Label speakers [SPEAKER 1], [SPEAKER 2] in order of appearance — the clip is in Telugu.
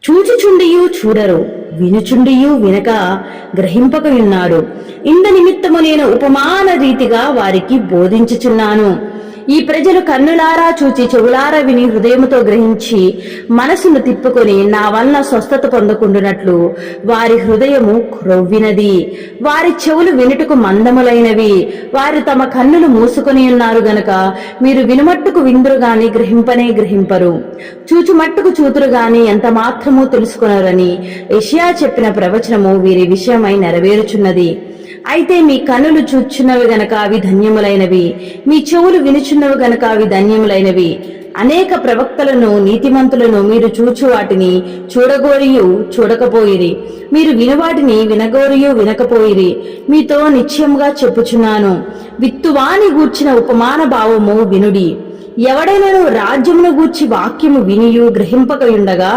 [SPEAKER 1] చూచుచుండియు చూడరు, వినుచుండియు వినక గ్రహింపకయున్నారు. ఇందు నిమిత్తము నేను ఉపమాన రీతిగా వారికి బోధించుచున్నాను. ఈ ప్రజలు కన్నులారా చూచి చెవులారా విని హృదయముతో గ్రహించి మనసును తిప్పుకొని నా వలన స్వస్థత పొందకుండునట్లు వారి హృదయము క్రొవ్వినది, వారి చెవులు వినుటకు మందములైనవి, వారు తమ కన్నులు మూసుకొని ఉన్నారు గనుక మీరు వినుమట్టుకు విందురు గాని గ్రహింపరు, చూచుమట్టుకు చూతురు గాని ఎంత మాత్రము తెలుసుకొనరని యెషయా చెప్పిన ప్రవచనము వీరి విషయమై నెరవేరుచున్నది. అయితే మీ కన్నులు చూచున్నవి గనక అవి ధన్యములైనవి, మీ చెవులు వినుచున్నవి గనక అవి ధన్యములైనవి. అనేక ప్రవక్తలను నీతిమంతులను మీరు చూచు వాటిని చూడగోరియు చూడకపోయిరి, మీరు వినువాటిని వినగోరియు వినకపోయిరి. మీతో నిశ్చయముగా చెప్పుచున్నాను, విత్తువాని గూర్చిన ఉపమాన భావము వినుడి. ఎవడైనను రాజ్యమును గూర్చి వాక్యము వినియు గ్రహింపకయుండగా